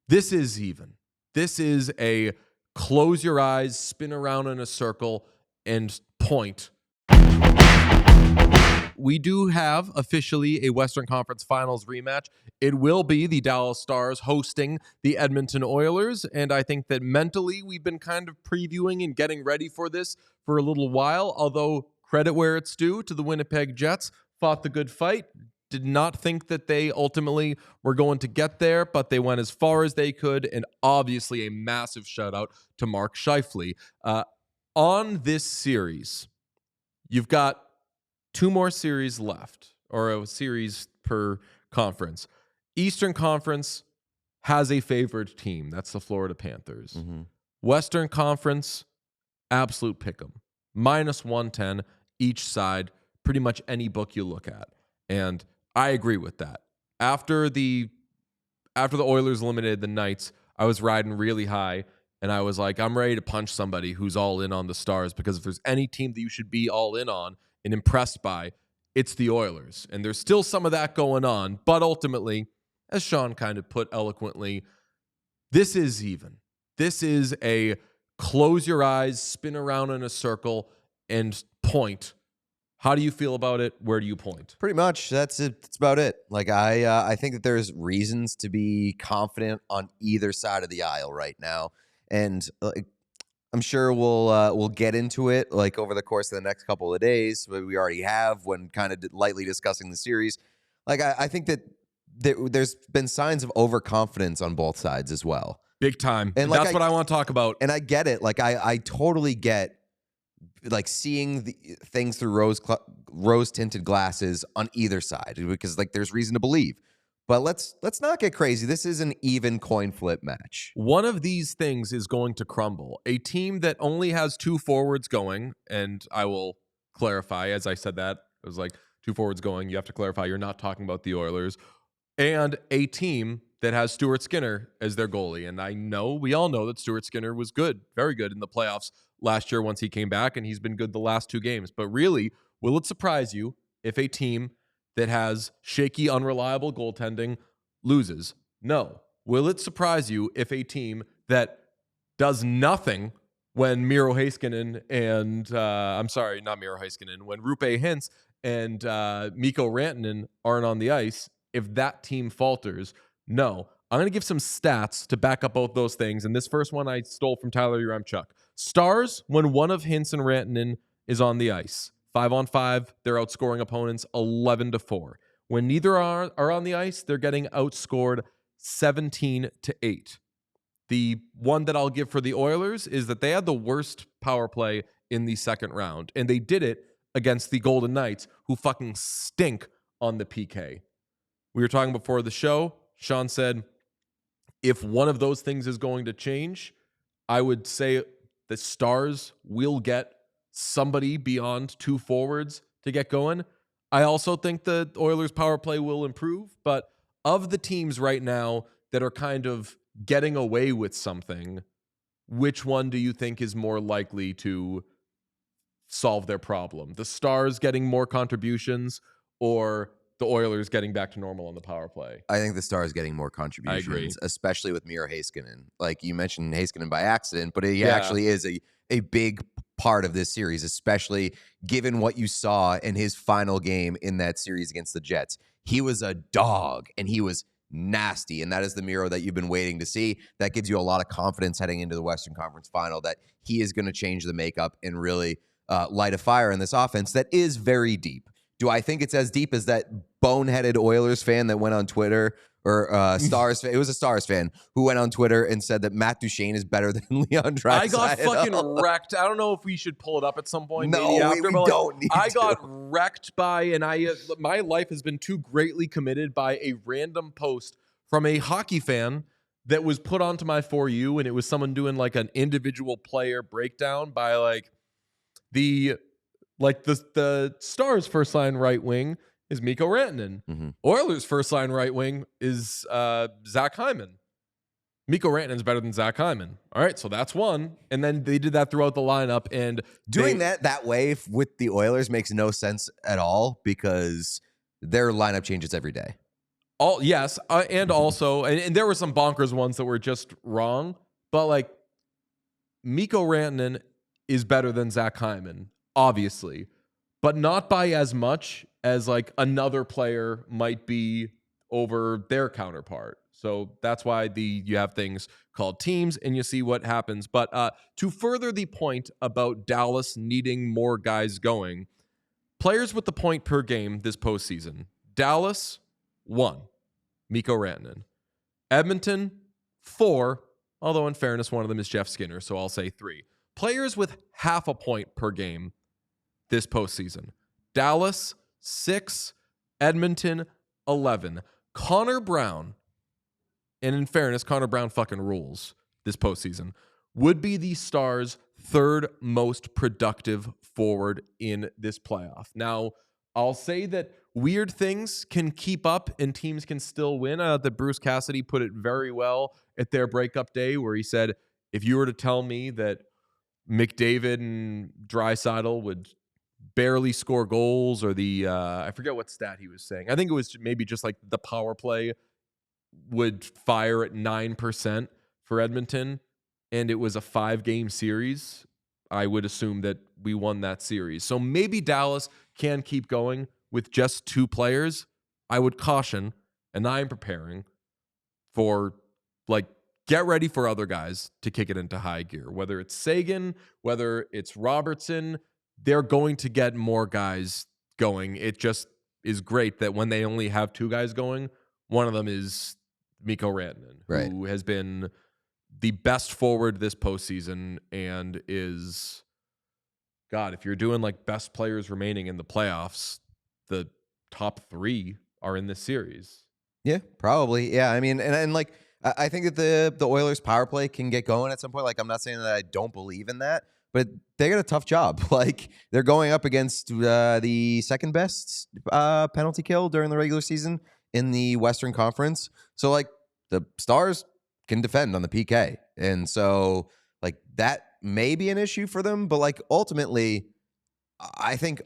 This is even. This is a close your eyes, spin around in a circle, and point. We do have officially a Western Conference Finals rematch. It will be the Dallas Stars hosting the Edmonton Oilers, and I think that mentally we've been kind of previewing and getting ready for this for a little while, although credit where it's due to the Winnipeg Jets. Fought the good fight. Did not think that they ultimately were going to get there, but they went as far as they could, and obviously a massive shout out to Mark Scheifele. On this series, you've got 2 more series left, or a series per conference. Eastern Conference has a favored team. That's the Florida Panthers. Mm-hmm. Western Conference, absolute pick 'em. -110 each side, pretty much any book you look at. And I agree with that. After the Oilers eliminated the Knights, I was riding really high, and I was like, I'm ready to punch somebody who's all in on the Stars, because if there's any team that you should be all in on and impressed by, it's the Oilers. And there's still some of that going on, but ultimately, as Sean kind of put eloquently, this is even. This is a close your eyes, spin around in a circle, and point. How do you feel about it? Where do you point? Pretty much. That's it. That's about it. Like I think that there's reasons to be confident on either side of the aisle right now, and I'm sure we'll get into it like over the course of the next couple of days. We already have when kind of lightly discussing the series. Like I think that there's been signs of overconfidence on both sides as well. Big time. And that's what I want to talk about. And I get it. Like I totally get like seeing the things through rose tinted glasses on either side, because like there's reason to believe. But let's not get crazy. This is an even coin flip match. One of these things is going to crumble. A team that only has 2 forwards going, and I will clarify, as I said that, it was like 2 forwards going. You have to clarify you're not talking about the Oilers. And a team that has Stuart Skinner as their goalie. And we all know that Stuart Skinner was good, very good in the playoffs last year once he came back, and he's been good the last 2 games. But really, will it surprise you if a team that has shaky, unreliable goaltending loses? No. Will it surprise you if a team that does nothing when Miro Heiskanen and, when Roope Hintz and Mikko Rantanen aren't on the ice, if that team falters? No. I'm going to give some stats to back up both those things. And this first one I stole from Tyler Yaremchuk. Stars, when one of Hintz and Rantanen is on the ice, 5-on-5, they're outscoring opponents 11-4. When neither are on the ice, they're getting outscored 17-8. The one that I'll give for the Oilers is that they had the worst power play in the second round, and they did it against the Golden Knights, who fucking stink on the PK. We were talking before the show. Sean said, if one of those things is going to change, I would say the Stars will get somebody beyond 2 forwards to get going. I also think the Oilers' power play will improve, but of the teams right now that are kind of getting away with something, which one do you think is more likely to solve their problem? The Stars getting more contributions, or the Oilers getting back to normal on the power play? I think the Stars getting more contributions, I agree. Especially with Miro Heiskanen. Like you mentioned Heiskanen by accident, but he actually is a big part of this series, especially given what you saw in his final game in that series against the Jets. He was a dog, and he was nasty, and that is the Miro that you've been waiting to see. That gives you a lot of confidence heading into the Western Conference Final that he is going to change the makeup and really light a fire in this offense that is very deep. Do I think it's as deep as that boneheaded Oilers fan that went on Twitter, or Stars fan? It was a Stars fan who went on Twitter and said that Matt Duchene is better than Leon Draisaitl. I got fucking wrecked. I don't know if we should pull it up at some point. No, maybe after, we don't need I to. got wrecked by, and my life has been too greatly committed by a random post from a hockey fan that was put onto my For You, and it was someone doing like an individual player breakdown by like the Stars' first line right wing is Mikko Rantanen. Mm-hmm. Oilers' first line right wing is Zach Hyman. Mikko Rantanen's better than Zach Hyman. All right, so that's one. And then they did that throughout the lineup. And doing that way with the Oilers makes no sense at all because their lineup changes every day. Yes, and also, and there were some bonkers ones that were just wrong, but like Mikko Rantanen is better than Zach Hyman, obviously, but not by as much as like another player might be over their counterpart. So that's why you have things called teams and you see what happens. But to further the point about Dallas needing more guys going, players with the point per game this postseason: Dallas 1, Mikko Rantanen; Edmonton 4, although in fairness, one of them is Jeff Skinner, so I'll say 3. Players with half a point per game this postseason: Dallas 6, Edmonton 11. Connor Brown, and in fairness, Connor Brown fucking rules this postseason, would be the Stars' third most productive forward in this playoff. Now, I'll say that weird things can keep up and teams can still win. That Bruce Cassidy put it very well at their breakup day, where he said, if you were to tell me that McDavid and Draisaitl would barely score goals, or I forget what stat he was saying. I think it was maybe just like the power play would fire at 9% for Edmonton, and it was a 5-game series, I would assume that we won that series. So maybe Dallas can keep going with just 2 players. I would caution, and I'm preparing for, like, get ready for other guys to kick it into high gear. Whether it's Sagan, whether it's Robertson, they're going to get more guys going. It just is great that when they only have 2 guys going, one of them is Mikko Rantanen, right, who has been the best forward this postseason and is, God, if you're doing like best players remaining in the playoffs, the top 3 are in this series. Yeah, probably. Yeah, I mean, and like, I think that the Oilers power play can get going at some point. Like, I'm not saying that I don't believe in that, but they got a tough job. Like, they're going up against the second best penalty kill during the regular season in the Western Conference. So, like, the Stars can defend on the PK. And so, like, that may be an issue for them. But, like, ultimately, I think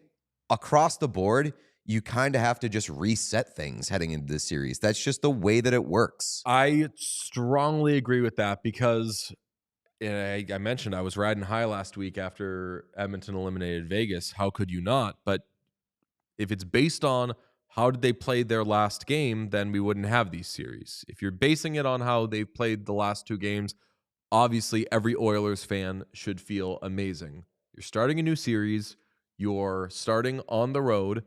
across the board, you kind of have to just reset things heading into this series. That's just the way that it works. I strongly agree with that because I mentioned I was riding high last week after Edmonton eliminated Vegas. How could you not? But if it's based on how did they play their last game, then we wouldn't have these series. If you're basing it on how they've played the last 2 games, obviously every Oilers fan should feel amazing. You're starting a new series. You're starting on the road.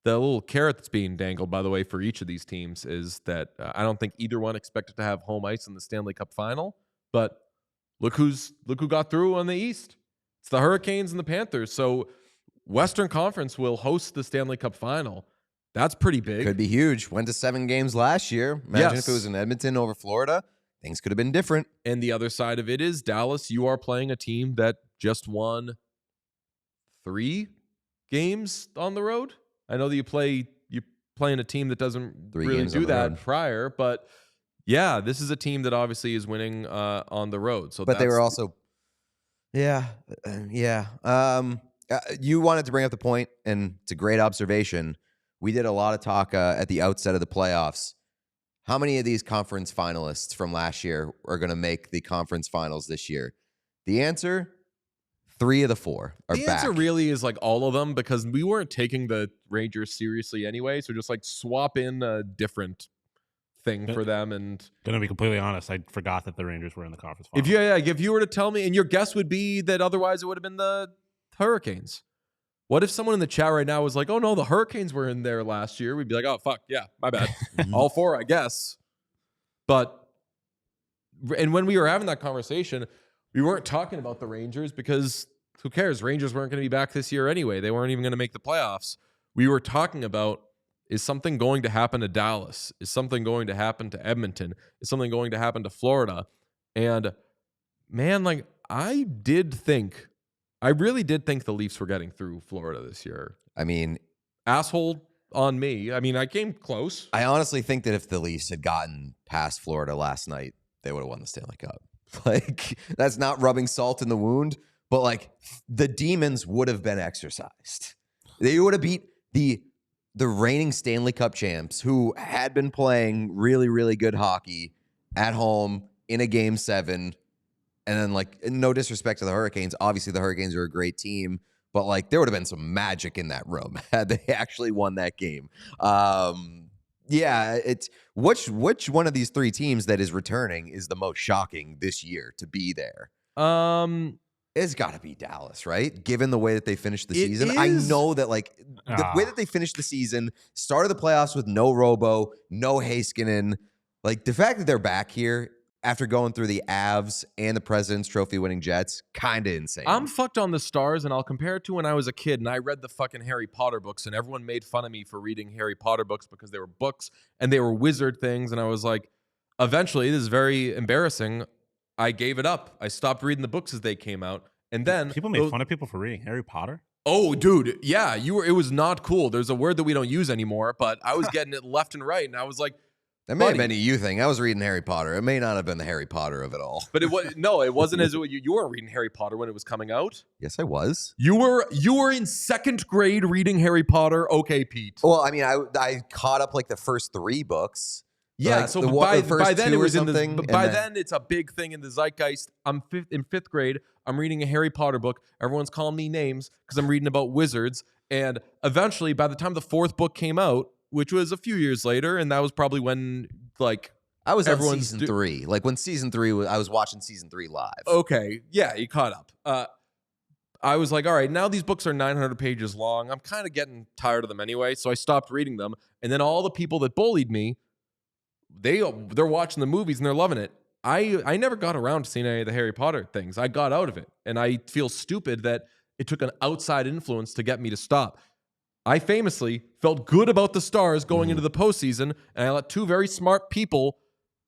The little carrot that's being dangled, by the way, for each of these teams is that I don't think either one expected to have home ice in the Stanley Cup final. But look who got through on the East. It's the Hurricanes and the Panthers. So Western Conference will host the Stanley Cup final. That's pretty big. Could be huge. Went to 7 games last year. Imagine if it was in Edmonton over Florida. Things could have been different. And the other side of it is Dallas, you are playing a team that just won 3 games on the road. I know that you're playing a team that doesn't really do that prior, but yeah, this is a team that obviously is winning on the road. So, but they were also, yeah. You wanted to bring up the point, and it's a great observation. We did a lot of talk at the outset of the playoffs. How many of these conference finalists from last year are going to make the conference finals this year? The answer, 3 of the 4 are back. The answer really is like all of them, because we weren't taking the Rangers seriously anyway. So just like swap in a different thing for them. And gonna be completely honest, I forgot that the Rangers were in the conference finals. If you were to tell me, and your guess would be that otherwise it would have been the Hurricanes. What if someone in the chat right now was like, oh no, the Hurricanes were in there last year? We'd be like, oh fuck, yeah, my bad. All 4, I guess. But, and when we were having that conversation, we weren't talking about the Rangers because who cares? Rangers weren't going to be back this year anyway. They weren't even going to make the playoffs. We were talking about, is something going to happen to Dallas? Is something going to happen to Edmonton? Is something going to happen to Florida? And man, like, I really did think the Leafs were getting through Florida this year. I mean, asshole on me. I mean, I came close. I honestly think that if the Leafs had gotten past Florida last night, they would have won the Stanley Cup. Like, that's not rubbing salt in the wound, but like, the demons would have been exercised. They would have beat the the reigning Stanley Cup champs who had been playing really, really good hockey at home in a Game 7. And then, like, no disrespect to the Hurricanes. Obviously, the Hurricanes are a great team. But, like, there would have been some magic in that room had they actually won that game. Yeah, it's which one of these three teams that is returning is the most shocking this year to be there? It's got to be Dallas, right? Given the way that they finished the season. I know that, like, the way that they finished the season, started the playoffs with no Robo, no Heiskanen. Like, the fact that they're back here after going through the Avs and the President's Trophy winning Jets, kind of insane. I'm fucked on the Stars, and I'll compare it to when I was a kid and I read the fucking Harry Potter books, and everyone made fun of me for reading Harry Potter books because they were books and they were wizard things. And I was like, eventually, this is very embarrassing. I gave it up. I stopped reading the books as they came out. And then people made fun of people for reading Harry Potter. Oh, dude. Yeah, it was not cool. There's a word that we don't use anymore, but I was getting it left and right. And I was like, that may have been a you thing. I was reading Harry Potter. It may not have been the Harry Potter of it all. But it wasn't as you weren't reading Harry Potter when it was coming out. Yes, I was. You were in second grade reading Harry Potter. Okay, Pete. Well, I mean, I caught up like the first 3 books. Yeah, like so by then it was in the. By then it's a big thing in the zeitgeist. I'm in fifth grade. I'm reading a Harry Potter book. Everyone's calling me names because I'm reading about wizards. And eventually, by the time the 4th book came out, which was a few years later, and that was probably when, like, I was on season 3. Like, when season 3 was, I was watching season 3 live. Okay, yeah, you caught up. I was like, all right, now these books are 900 pages long. I'm kind of getting tired of them anyway, so I stopped reading them. And then all the people that bullied me, they're watching the movies and they're loving it. I never got around to seeing any of the Harry Potter things. I got out of it, and I feel stupid that it took an outside influence to get me to stop. I famously felt good about the Stars going into the postseason, and I let 2 very smart people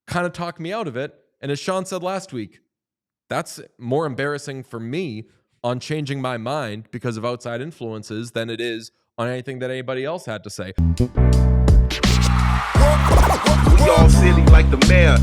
kind of talk me out of it. And as Sean said last week, that's more embarrassing for me on changing my mind because of outside influences than it is on anything that anybody else had to say. We all silly like the mayor.